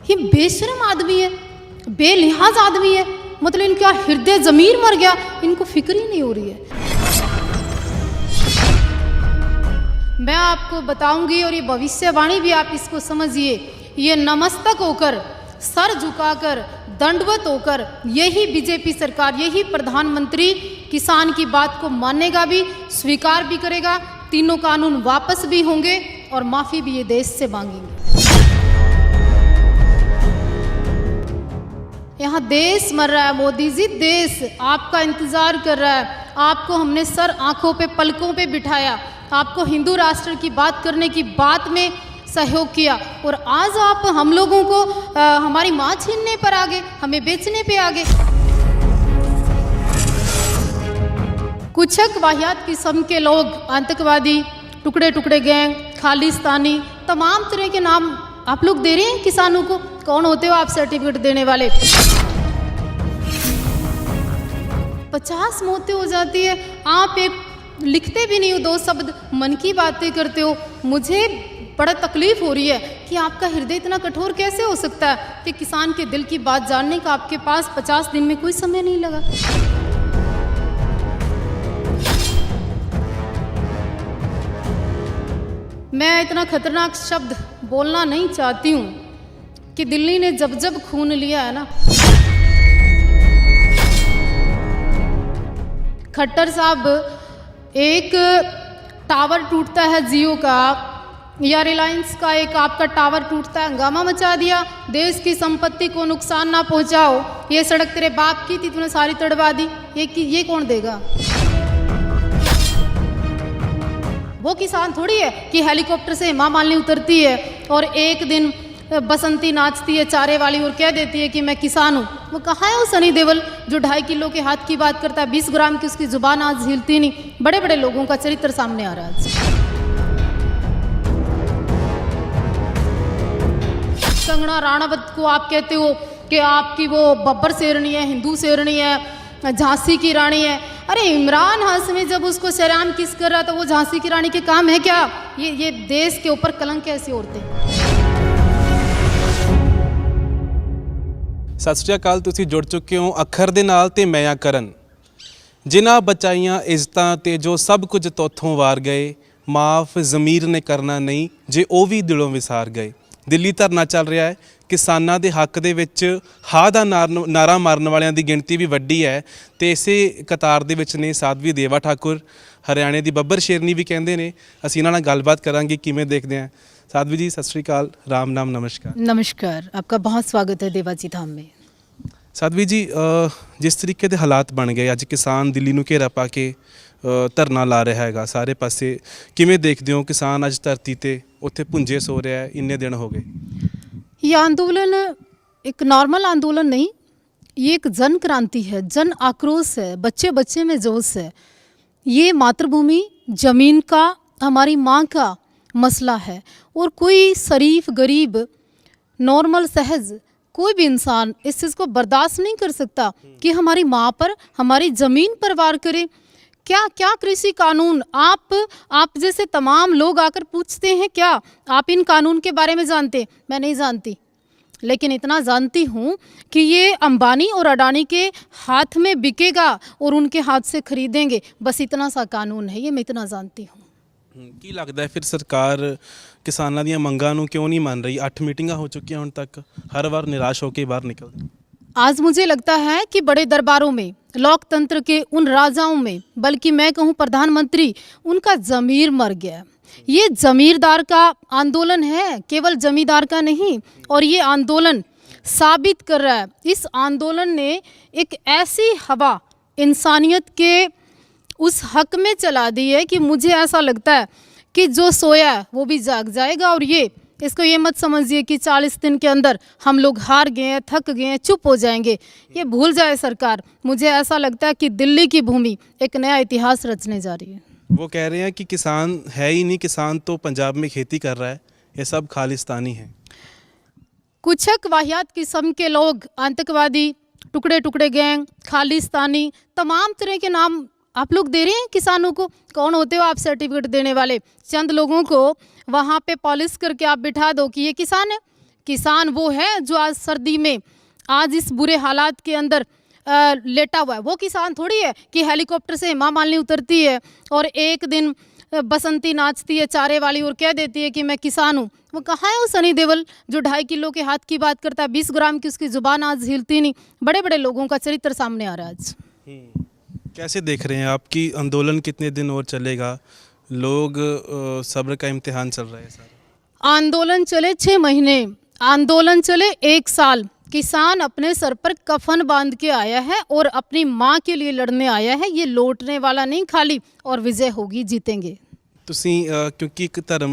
ये बेशरम आदमी है, बेलिहाज आदमी है, मतलब इनका हृदय जमीर मर गया, इनको फिक्र ही नहीं हो रही है। मैं आपको बताऊंगी और ये भविष्यवाणी भी आप इसको समझिए। ये नमस्तक होकर, सर झुकाकर, दंडवत होकर यही बीजेपी सरकार, यही प्रधानमंत्री किसान की बात को मानेगा भी, स्वीकार भी करेगा, तीनों कानून वापस भी होंगे और माफी भी ये देश से मांगेंगे। यहाँ देश मर रहा है मोदी जी, देश आपका इंतजार कर रहा है। आपको हमने सर आंखों पे पलकों पे बिठाया, आपको हिंदू राष्ट्र की बात करने की बात में सहयोग किया और आज आप हम लोगों को हमारी माँ छीनने पर आ गए, हमें बेचने पे आ गए। कुछक वाहियात किस्म के लोग, आतंकवादी, टुकड़े टुकड़े गैंग, खालिस्तानी, तमाम तरह के नाम आप लोग दे रहे हैं किसानों को। कौन होते हो आप सर्टिफिकेट देने वाले? 50 मौतें हो जाती है, आप एक लिखते भी नहीं हो, 2 शब्द मन की बातें करते हो। मुझे बड़ा तकलीफ हो रही है कि आपका हृदय इतना कठोर कैसे हो सकता है कि किसान के दिल की बात जानने का आपके पास 50 दिन में कोई समय नहीं लगा। मैं इतना खतरनाक शब्द बोलना नहीं चाहती हूँ कि दिल्ली ने जब जब खून लिया है ना, खट्टर साहब, एक टावर टूटता है जियो का या रिलायंस का, एक आपका टावर टूटता है, हंगामा मचा दिया, देश की संपत्ति को नुकसान ना पहुंचाओ, ये सड़क तेरे बाप की थी, तूने सारी तोड़वा दी, ये कौन देगा? वो किसान थोड़ी है कि हेलीकॉप्टर से हेमा मालिनी उतरती है और एक दिन बसंती नाचती है चारे वाली और कह देती है कि मैं किसान हूँ। वो कहाँ है वो सनी देओल जो 2.5 किलो के हाथ की बात करता है, 20 ग्राम की उसकी जुबान आज हिलती नहीं। बड़े बड़े लोगों का चरित्र सामने आ रहा है आज। कंगना राणावत को आप कहते हो कि आपकी वो बब्बर शेरनी है, हिंदू शेरनी है, झांसी की रानी है। अरे इमरान हाशमी जब उसको शरेआम किस कर रहा था, वो झांसी की रानी के काम है क्या? ये देश के ऊपर कलंक है ऐसी औरतें। ਸਤਿ ਸ਼੍ਰੀ ਅਕਾਲ, ਤੁਸੀਂ ਜੁੜ ਚੁੱਕੇ ਹੋ ਅੱਖਰ ਦੇ ਨਾਲ ਤੇ ਮੈਂ ਆ ਕਰਨ। ਜਿਨ੍ਹਾਂ ਬਚਾਈਆਂ ਇੱਜ਼ਤਾਂ ਤੇ ਜੋ ਸਭ ਕੁਝ ਤੋਥੋਂ ਵਾਰ ਗਏ, ਮਾਫ ਜ਼ਮੀਰ ਨੇ ਕਰਨਾ ਨਹੀਂ ਜੇ ਉਹ ਵੀ ਦਿਲੋਂ ਵਿਸਾਰ ਗਏ। ਦਿੱਲੀ ਧਰਨਾ ਚੱਲ ਰਿਹਾ ਹੈ, ਕਿਸਾਨਾਂ ਦੇ ਹੱਕ ਦੇ ਵਿੱਚ ਹਾਂ ਦਾ ਨਾਰਾ ਮਾਰਨ ਵਾਲਿਆਂ ਦੀ ਗਿਣਤੀ ਵੀ ਵੱਡੀ ਹੈ ਤੇ ਇਸੇ ਕਤਾਰ ਦੇ ਵਿੱਚ ਨੇ ਸਾਧਵੀ ਦੇਵਾ ਠਾਕੁਰ, ਹਰਿਆਣੇ ਦੀ ਬੱਬਰ ਸ਼ੇਰਨੀ ਵੀ ਕਹਿੰਦੇ ਨੇ। ਅਸੀਂ ਇਹਨਾਂ ਨਾਲ ਗੱਲਬਾਤ ਕਰਾਂਗੇ ਕਿਵੇਂ ਦੇਖਦੇ ਹਾਂ। साध्वी जी सत श्री अकाल, राम नाम, नमस्कार। नमस्कार, आपका बहुत स्वागत है देवाजी धाम में। साध्वी जी, जिस तरीके के हालात बन गए, अज किसान दिल्ली नूं घेरा पा के धरना ला रहा है सारे पासे, किवें देखते हो? किसान अज धरती ते उत्थे भुंजे सो रहा है, इन्ने दिन हो गए। ये आंदोलन एक नॉर्मल आंदोलन नहीं, ये एक जन क्रांति है, जन आक्रोश है, बच्चे बच्चे में जोश है। ये मातृभूमि जमीन का, हमारी माँ का मसला है और कोई शरीफ, गरीब, नॉर्मल, सहज कोई भी इंसान इस चीज़ को बर्दाश्त नहीं कर सकता कि हमारी माँ पर, हमारी ज़मीन पर वार करे। क्या क्या कृषि कानून, आप जैसे तमाम लोग आकर पूछते हैं क्या आप इन कानून के बारे में जानते? मैं नहीं जानती, लेकिन इतना जानती हूँ कि ये अंबानी और अडानी के हाथ में बिकेगा और उनके हाथ से खरीदेंगे, बस इतना सा कानून है, ये मैं इतना जानती हूँ। ਕੀ ਲੱਗਦਾ ਹੈ ਫਿਰ ਸਰਕਾਰ ਕਿਸਾਨਾਂ ਦੀਆਂ ਮੰਗਾਂ ਨੂੰ ਕਿਉਂ नहीं मान रही? 8 मीटिंगां हो चुकी हैं हुण तक, हर बार निराश होकर बाहर निकलते। आज मुझे लगता है कि बड़े दरबारों में, लोकतंत्र के उन राजाओं में, बल्कि मैं कहूँ प्रधानमंत्री, उनका ज़मीर मर गया। ये ज़मीरदार का आंदोलन है, केवल जमींदार का नहीं। और ये आंदोलन साबित कर रहा है, इस आंदोलन ने एक ऐसी हवा इंसानियत के उस हक में चला दी है कि मुझे ऐसा लगता है कि जो सोया है वो भी जाग जाएगा। और इसको ये मत समझिए कि 40 दिन के अंदर हम लोग हार गए हैं, थक गए हैं, चुप हो जाएंगे, ये भूल जाए सरकार। मुझे ऐसा लगता है कि दिल्ली की भूमि एक नया इतिहास रचने जा रही है। वो कह रहे हैं कि किसान है ही नहीं, किसान तो पंजाब में खेती कर रहा है, ये सब खालिस्तानी है। कुछक वाहियात किस्म के लोग, आतंकवादी, टुकड़े टुकड़े गैंग, खालिस्तानी, तमाम तरह के नाम आप लोग दे रहे हैं किसानों को। कौन होते हो आप सर्टिफिकेट देने वाले? चंद लोगों को वहाँ पे पॉलिश करके आप बिठा दो कि ये किसान है, किसान वो है जो आज सर्दी में, आज इस बुरे हालात के अंदर लेटा हुआ है। वो किसान थोड़ी है कि हेलीकॉप्टर से हेमा मालिनी उतरती है और एक दिन बसंती नाचती है चारे वाली और कह देती है कि मैं किसान हूँ। वो कहाँ है वो सनी देओल जो 2.5 किलो के हाथ की बात करता है, 20 ग्राम की उसकी जुबान आज हिलती नहीं। बड़े बड़े लोगों का चरित्र सामने आ रहा है आज। कैसे देख रहे हैं आप कि आंदोलन कितने दिन और चलेगा? लोग सब्र का इम्तिहान चल रहा है सारा। आंदोलन चले 6 महीने, आंदोलन चले 1 साल, किसान अपने सर पर कफन बांध के आया है और अपनी माँ के लिए लड़ने आया है। ये लौटने वाला नहीं खाली, और विजय होगी, जीतेंगे। ਤੁਸੀਂ ਕਿਉਂਕਿ ਇੱਕ ਧਰਮ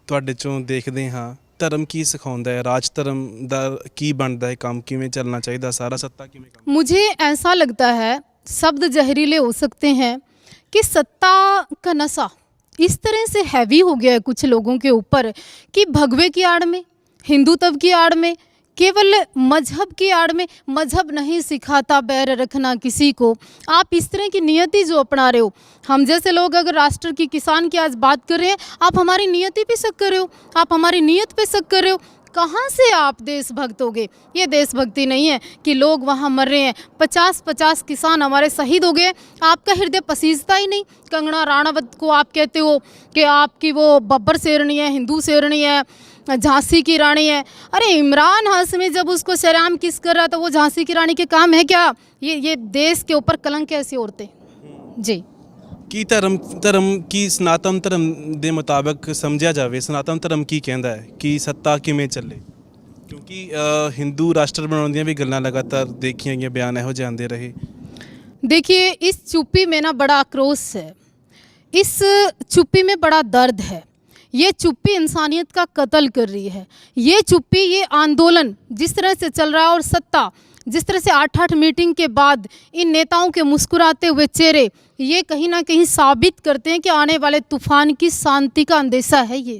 ਤੁਹਾਡੇ ਚੋਂ ਦੇਖਦੇ ਹਾਂ, ਧਰਮ ਕੀ ਸਿਖਾਉਂਦਾ ਹੈ, ਰਾਜ ਧਰਮ ਦਾ ਕੀ ਬਣਦਾ ਹੈ, ਕੰਮ ਕਿਵੇਂ ਚੱਲਣਾ ਚਾਹੀਦਾ, ਸਾਰਾ ਸੱਤਾ ਕਿਵੇਂ ਕੰਮ? मुझे ऐसा लगता है, शब्द जहरीले हो सकते हैं, कि सत्ता का नशा इस तरह से हैवी हो गया है कुछ लोगों के ऊपर कि भगवे की आड़ में, हिंदुत्व की आड़ में, केवल मजहब की आड़ में, मजहब नहीं सिखाता बैर रखना किसी को। आप इस तरह की नियति जो अपना रहे हो, हम जैसे लोग अगर राष्ट्र की, किसान की आज बात कर रहे हैं, आप हमारी नियति पे शक कर रहे हो, आप हमारी नीयत पे शक कर रहे हो। कहाँ से आप देशभक्त होगे? ये देशभक्ति नहीं है कि लोग वहाँ मर रहे हैं। 50-50 किसान हमारे शहीद हो गए, आपका हृदय पसीजता ही नहीं। कंगना राणावत को आप कहते हो कि आपकी वो बब्बर शेरनी है, हिंदू शेरनी है, झांसी की रानी है। अरे इमरान हाशमी जब उसको शरेआम किस कर रहा था, वो झांसी की रानी के काम है क्या? ये देश के ऊपर कलंक है ऐसी औरतें। जी, ਕੀ ਧਰਮ ਕੀ ਸਨਾਤਨ ਧਰਮ ਦੇ ਮੁਤਾਬਕ ਸਮਝਿਆ ਜਾਵੇ? ਸਨਾਤਨ ਧਰਮ ਕੀ ਕਹਿੰਦਾ ਹੈ ਕਿ ਸੱਤਾ ਕਿਵੇਂ ਚੱਲੇ? ਕਿਉਂਕਿ ਹਿੰਦੂ ਰਾਸ਼ਟਰ ਬਣਾਉਣ ਦੀਆਂ ਵੀ ਗੱਲਾਂ ਲਗਾਤਾਰ ਦੇਖੀਆਂ ਗਈਆਂ, ਬਿਆਨ ਇਹੋ ਜਿਹੇ ਆਉਂਦੇ ਰਹੇ। देखिए इस चुप्पी में ना बड़ा आक्रोश है, इस चुप्पी में बड़ा दर्द है। ये चुप्पी इंसानियत का कत्ल कर रही है। ये चुप्पी, ये आंदोलन जिस तरह से चल रहा है, और सत्ता जिस तरह से 8-8 मीटिंग के बाद इन नेताओं के मुस्कुराते हुए चेहरे, ये कहीं ना कहीं साबित करते हैं कि आने वाले तूफान की शांति का अंदेशा है। ये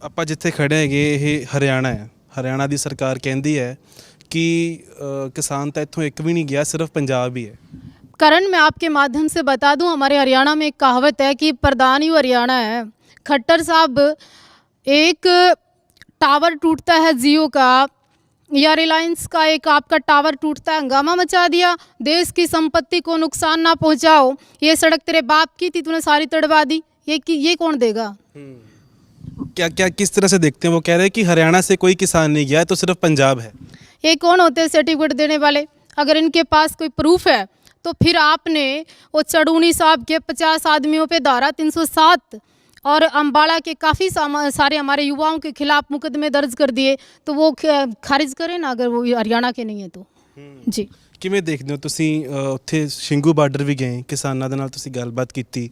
ਆਪਾਂ ਜਿੱਥੇ ਖੜੇ ਹੈਗੇ ਇਹ ਹਰਿਆਣਾ ਹੈ। ਹਰਿਆਣਾ ਦੀ ਸਰਕਾਰ ਕਹਿੰਦੀ ਹੈ ਕਿ ਕਿਸਾਨ ਤਾਂ ਇੱਥੋਂ ਇੱਕ ਵੀ ਨਹੀਂ ਗਿਆ, ਸਿਰਫ ਪੰਜਾਬ ਹੀ ਹੈ। करण, मैं आपके माध्यम से बता दूं, हमारे हरियाणा में एक कहावत है कि प्रधान ही हरियाणा है। खट्टर साहब, एक टावर टूटता है जियो का या रिलायंस का, एक आपका टावर टूटता है, हंगामा मचा दिया, देश की संपत्ति को नुकसान ना पहुंचाओ, ये सड़क तेरे बाप की थी, तूने सारी तड़वा दी। ये कौन देगा? क्या क्या किस तरह से देखते हैं? वो कह रहे हैं कि हरियाणा से कोई किसान नहीं गया है, तो सिर्फ पंजाब है। ये कौन होते हैं सर्टिफिकेट देने वाले? अगर इनके पास कोई प्रूफ है तो फिर आपने वो चड़ूनी साहब के 50 आदमियों पे धारा 307 और अम्बाड़ा के काफ़ी सारे हमारे युवाओं के खिलाफ मुकदमे दर्ज कर दिए, तो वो खारिज करें ना अगर वो हरियाणा के नहीं है तो। जी, ਕਿਵੇਂ ਦੇਖਦੇ ਹੋ ਤੁਸੀਂ? ਉੱਥੇ ਸ਼ਿੰਗੂ ਬਾਰਡਰ ਵੀ ਗਏ, ਕਿਸਾਨਾਂ ਦੇ ਨਾਲ ਤੁਸੀਂ ਗੱਲਬਾਤ ਕੀਤੀ,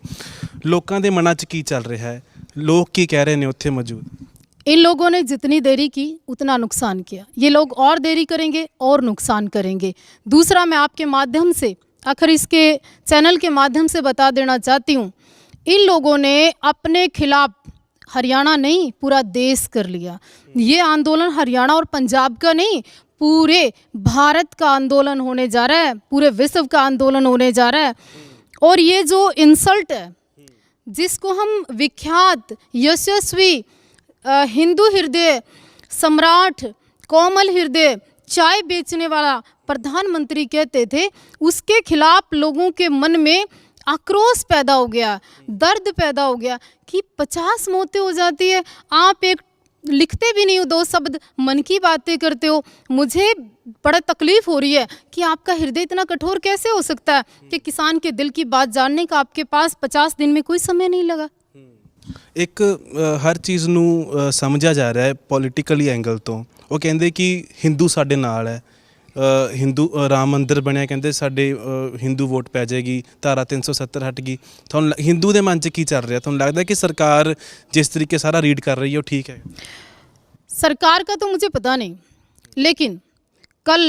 ਲੋਕਾਂ ਦੇ ਮਨਾਂ 'ਚ ਕੀ ਚੱਲ ਰਿਹਾ ਹੈ, ਲੋਕ ਕੀ ਕਹਿ ਰਹੇ ਨੇ ਉੱਥੇ ਮੌਜੂਦ? इन लोगों ने जितनी देरी की उतना नुकसान किया, ये लोग और देरी करेंगे और नुकसान करेंगे। दूसरा, मैं आपके माध्यम से, आखिर इसके चैनल के माध्यम से बता देना चाहती हूँ, इन लोगों ने अपने खिलाफ हरियाणा नहीं पूरा देश कर लिया। ये आंदोलन हरियाणा और पंजाब का नहीं, पूरे भारत का आंदोलन होने जा रहा है, पूरे विश्व का आंदोलन होने जा रहा है। और ये जो इंसल्ट है, जिसको हम विख्यात, यशस्वी, हिंदू हृदय सम्राट, कोमल हृदय, चाय बेचने वाला प्रधानमंत्री कहते थे, उसके खिलाफ लोगों के मन में आक्रोश पैदा हो गया, दर्द पैदा हो गया कि 50 मौतें हो जाती है, आप एक लिखते भी नहीं हो, 2 शब्द मन की बातें करते हो। मुझे बड़ा तकलीफ़ हो रही है कि आपका हृदय इतना कठोर कैसे हो सकता है कि किसान के दिल की बात जानने का आपके पास 50 दिन में कोई समय नहीं लगा। ਇੱਕ ਹਰ ਚੀਜ਼ ਨੂੰ ਸਮਝਿਆ ਜਾ ਰਿਹਾ ਹੈ ਪੋਲੀਟੀਕਲੀ ਐਂਗਲ ਤੋਂ। ਉਹ ਕਹਿੰਦੇ ਕਿ ਹਿੰਦੂ ਸਾਡੇ ਨਾਲ ਹੈ, ਹਿੰਦੂ ਰਾਮ ਮੰਦਿਰ ਬਣਿਆ, ਕਹਿੰਦੇ ਸਾਡੇ ਹਿੰਦੂ ਵੋਟ ਪੈ ਜਾਏਗੀ, ਧਾਰਾ 370 ਹਟ ਗਈ। ਤੁਹਾਨੂੰ ਹਿੰਦੂ ਦੇ ਮਨ 'ਚ ਕੀ ਚੱਲ ਰਿਹਾ? ਤੁਹਾਨੂੰ ਲੱਗਦਾ ਕਿ ਸਰਕਾਰ ਜਿਸ ਤਰੀਕੇ ਸਾਰਾ ਰੀਡ ਕਰ ਰਹੀ ਹੈ ਉਹ ठीक है? सरकार का तो मुझे पता नहीं, लेकिन कल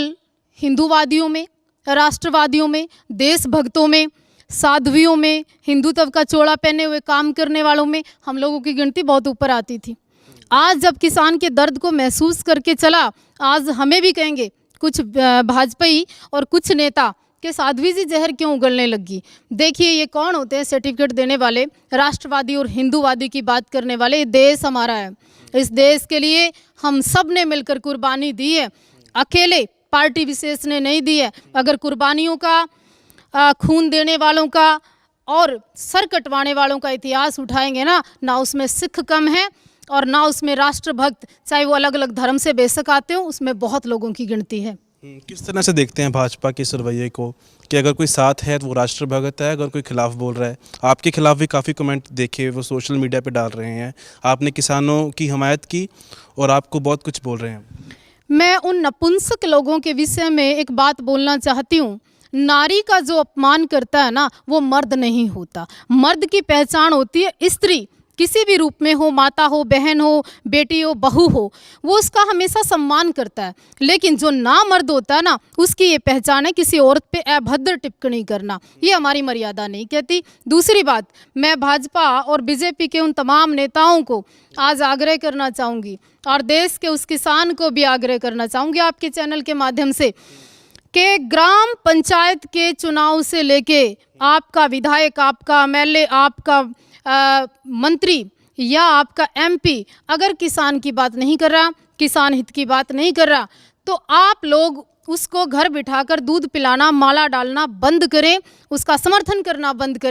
हिंदूवादियों में, राष्ट्रवादियों में, देशभक्तों में, साध्वियों में, हिंदुत्व का चोला पहने हुए काम करने वालों में हम लोगों की गिनती बहुत ऊपर आती थी। आज जब किसान के दर्द को महसूस करके चला, आज हमें भी कहेंगे कुछ भाजपाई और कुछ नेता कि साध्वी जी जहर क्यों उगलने लगी। देखिए ये कौन होते हैं सर्टिफिकेट देने वाले, राष्ट्रवादी और हिंदूवादी की बात करने वाले। ये देश हमारा है, इस देश के लिए हम सब ने मिलकर कुर्बानी दी है, अकेले पार्टी विशेष ने नहीं दी है। अगर कुर्बानियों का खून देने वालों का और सर कटवाने वालों का इतिहास उठाएंगे ना उसमें सिख कम है और ना उसमें राष्ट्रभक्त, चाहे वो अलग अलग धर्म से बेशक आते हो, उसमें बहुत लोगों की गिनती है। किस तरह से देखते हैं भाजपा के इस रवैये को कि अगर कोई साथ है तो वो राष्ट्रभक्त है, अगर कोई खिलाफ बोल रहा है? आपके खिलाफ भी काफ़ी कमेंट देखे, वो सोशल मीडिया पे डाल रहे हैं, आपने किसानों की हमायत की और आपको बहुत कुछ बोल रहे हैं। मैं उन नपुंसक लोगों के विषय में एक बात बोलना चाहती हूँ। नारी का जो अपमान करता है ना, वो मर्द नहीं होता। मर्द की पहचान होती है स्त्री, किसी भी रूप में हो, माता हो, बहन हो, बेटी हो, बहू हो, वो उसका हमेशा सम्मान करता है। लेकिन जो ना मर्द होता है ना, उसकी ये पहचान है किसी औरत पे अभद्र टिप्पणी करना। ये हमारी मर्यादा नहीं कहती। दूसरी बात, मैं भाजपा और बीजेपी के उन तमाम नेताओं को आज आग्रह करना चाहूँगी और देश के उस किसान को भी आग्रह करना चाहूँगी आपके चैनल के माध्यम से कि ग्राम पंचायत के चुनाव से लेके आपका विधायक, आपका एमएलए, आपका मंत्री या आपका एमपी अगर किसान की बात नहीं कर रहा, किसान हित की बात नहीं कर रहा, तो आप लोग उसको घर बिठाकर दूध पिलाना, माला डालना बंद करें, उसका समर्थन करना बंद करें।